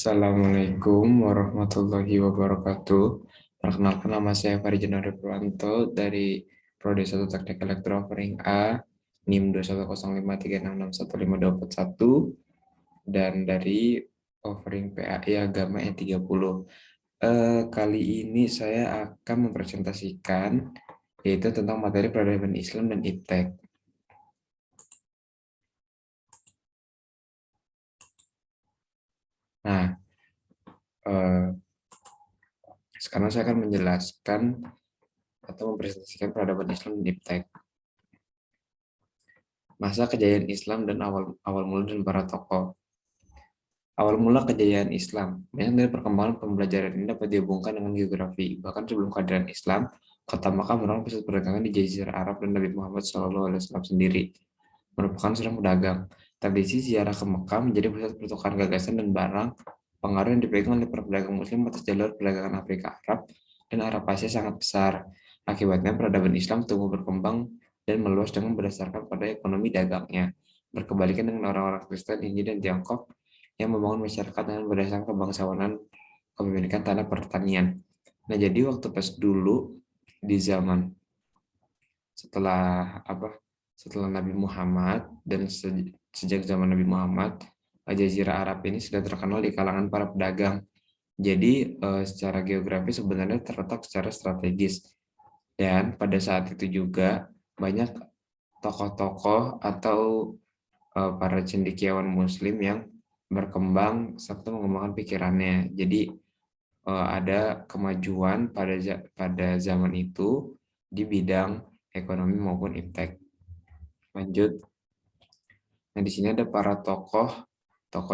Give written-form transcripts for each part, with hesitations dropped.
Assalamualaikum warahmatullahi wabarakatuh. Perkenalkan nama saya Faridjan Purwanto dari Prodi 1 Teknik Elektro Offering A, NIM 21053661521 dan dari Offering PAI Agama E30. Kali ini saya akan mempresentasikan yaitu tentang materi peradaban Islam dan IPTEK. Nah, eh, sekarang saya akan menjelaskan atau mempresentasikan peradaban Islam dan IPTEK. Masa kejayaan Islam dan awal mula dan para tokoh. Awal mula kejayaan Islam. Banyak dari perkembangan pembelajaran ini dapat dihubungkan dengan geografi. Bahkan sebelum kehadiran Islam, kota Makkah merupakan pusat perdagangan di Jazirah Arab dan Nabi Muhammad SAW sendiri merupakan seorang pedagang. Tradisi ziarah ke Makkah menjadi pusat pertukaran gagasan dan barang. Pengaruh yang dipegang oleh para pedagang Muslim atas jalur perdagangan Afrika Arab dan Arab Asia sangat besar. Akibatnya peradaban Islam tumbuh berkembang dan meluas dengan berdasarkan pada ekonomi dagangnya. Berkebalikan dengan orang-orang Kristen, Hindu, dan Tiongkok yang membangun masyarakat dengan berdasarkan kebangsawanan kepemilikan tanah pertanian. Nah, jadi waktu pas dulu di zaman setelah setelah Nabi Muhammad dan sejak zaman Nabi Muhammad, Jazirah Arab ini sudah terkenal di kalangan para pedagang. Jadi secara geografis sebenarnya terletak secara strategis. Dan pada saat itu juga banyak tokoh-tokoh atau para cendekiawan Muslim yang berkembang serta mengembangkan pikirannya. Jadi ada kemajuan pada zaman itu di bidang ekonomi maupun iptek. Lanjut. Nah, di sini ada para tokoh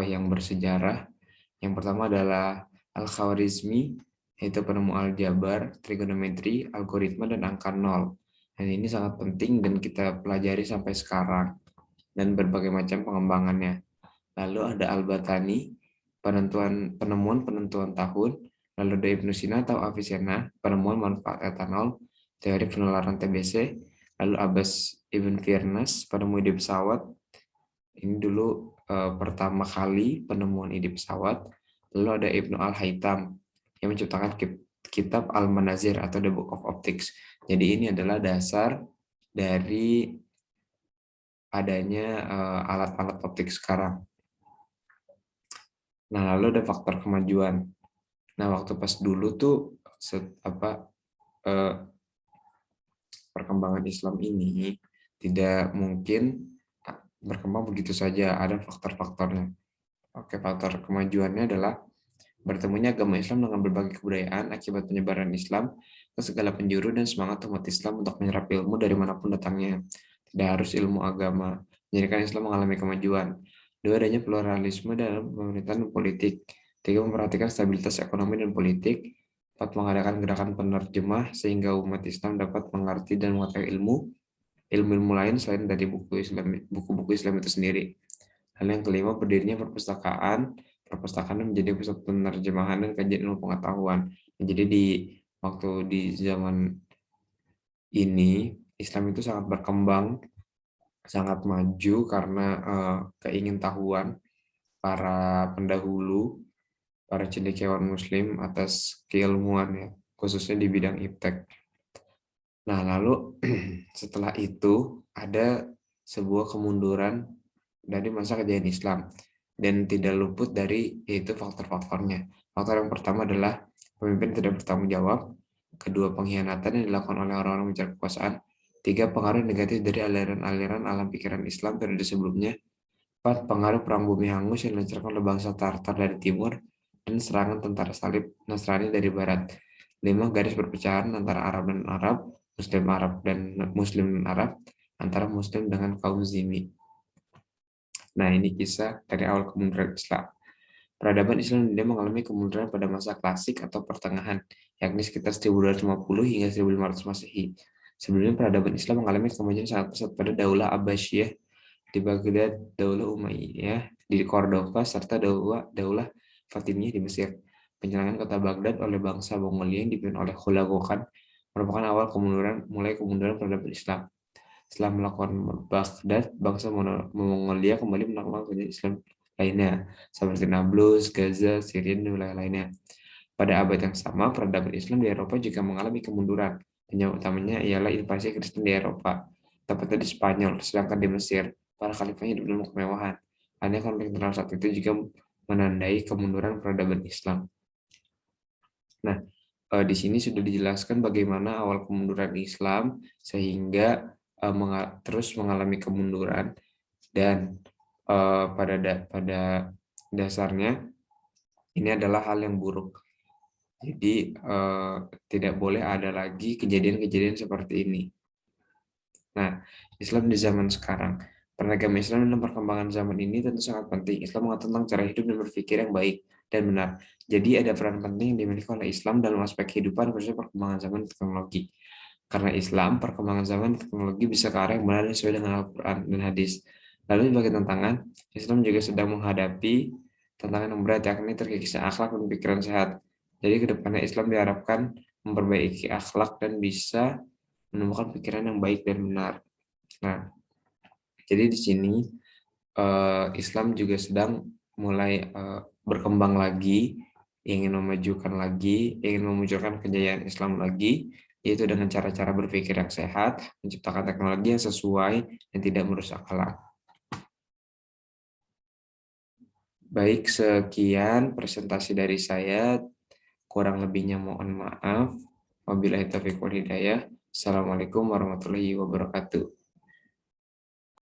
yang bersejarah. Yang pertama adalah Al-Khwarizmi, yaitu penemu aljabar, trigonometri, algoritma, dan angka nol. Dan ini sangat penting dan kita pelajari sampai sekarang dan berbagai macam pengembangannya. Lalu ada Al-Batani, penemuan penentuan tahun. Lalu ada Ibnu Sina atau Avicenna, penemuan manfaat etanol, teori penularan TBC. Lalu Abbas Ibn Firnas, penemu ide pesawat. Ini dulu pertama kali penemuan ide pesawat. Lalu ada Ibnu Al-Haytham yang menciptakan kitab Al-Manazir atau The Book of Optics. Jadi ini adalah dasar dari adanya alat-alat optik sekarang. Nah, lalu ada faktor kemajuan. Nah, waktu pas dulu tuh perkembangan Islam ini tidak mungkin berkembang begitu saja, ada faktor-faktornya. Oke, faktor kemajuannya adalah bertemunya agama Islam dengan berbagai kebudayaan akibat penyebaran Islam ke segala penjuru dan semangat umat Islam untuk menyerap ilmu dari manapun datangnya. Tidak harus ilmu agama. Menjadikan Islam mengalami kemajuan. Dua, adanya pluralisme dalam pemerintahan dan politik. Tiga, memperhatikan stabilitas ekonomi dan politik. Empat, mengadakan gerakan penerjemah sehingga umat Islam dapat mengerti dan mengetahui ilmu lain selain dari buku-buku Islam itu sendiri. Hal yang kelima, berdirinya perpustakaan. Perpustakaan menjadi pusat penerjemahan dan kajian ilmu pengetahuan. Jadi di zaman ini Islam itu sangat berkembang, sangat maju karena keingintahuan para pendahulu, para cendekiawan Muslim atas keilmuan ya, khususnya di bidang iptek. Nah, lalu setelah itu ada sebuah kemunduran dari masa kejayaan Islam dan tidak luput dari yaitu faktor-faktornya. Faktor yang pertama adalah pemimpin tidak bertanggung jawab, kedua pengkhianatan yang dilakukan oleh orang-orang mencari kekuasaan, tiga pengaruh negatif dari aliran-aliran alam pikiran Islam periode sebelumnya, empat pengaruh perang bumi hangus yang dilancarkan oleh bangsa Tartar dari timur dan serangan tentara salib Nasrani dari barat, lima garis perpecahan antara Arab dan Arab, Muslim dan Arab, antara Muslim dengan kaum Zimmi. Nah, ini kisah dari awal kemunduran Islam. Peradaban Islam dia mengalami kemunduran pada masa klasik atau pertengahan, yakni sekitar 1250 hingga 1500 Masehi. Sebelumnya peradaban Islam mengalami kemajuan sangat pesat pada Daulah Abbasiyah di Baghdad, Daulah Umayyah di Cordova, serta Daulah Fatimiyah di Mesir. Penyerangan kota Baghdad oleh bangsa Mongolia yang dipimpin oleh Hulagu Khan merupakan awal mulai kemunduran peradaban Islam. Setelah melakukan Baghdad, bangsa Mongolia kembali melakukan Islam lainnya, seperti Nablus, Gaza, Syria, dan wilayah lainnya. Pada abad yang sama, peradaban Islam di Eropa juga mengalami kemunduran. Penyebab utamanya ialah invasi Kristen di Eropa, tepatnya di Spanyol, sedangkan di Mesir, para khalifah hidup dalam kemewahan. Hanya konflik internal saat itu juga menandai kemunduran peradaban Islam. Nah, di sini sudah dijelaskan bagaimana awal kemunduran Islam sehingga terus mengalami kemunduran dan pada dasarnya ini adalah hal yang buruk. Jadi tidak boleh ada lagi kejadian-kejadian seperti ini. Nah, Islam di zaman sekarang. Peran agama Islam dalam perkembangan zaman ini tentu sangat penting. Islam mengatur tentang cara hidup dan berpikir yang baik dan benar. Jadi ada peran penting yang dimiliki oleh Islam dalam aspek kehidupan, khususnya perkembangan zaman dan teknologi. Karena Islam, perkembangan zaman dan teknologi bisa ke arah yang benar sesuai dengan Al-Quran dan hadis. Lalu sebagai tantangan, Islam juga sedang menghadapi tantangan yang berat, yakni terkikisnya akhlak dan pikiran sehat. Jadi kedepannya Islam diharapkan memperbaiki akhlak dan bisa menemukan pikiran yang baik dan benar. Nah, jadi di sini Islam juga sedang mulai berkembang lagi, ingin memajukan lagi, ingin memunculkan kejayaan Islam lagi, yaitu dengan cara-cara berpikir yang sehat, menciptakan teknologi yang sesuai dan tidak merusak alam. Baik, sekian presentasi dari saya. Kurang lebihnya mohon maaf. Wabillahi taufiq wal hidayah. Assalamualaikum warahmatullahi wabarakatuh.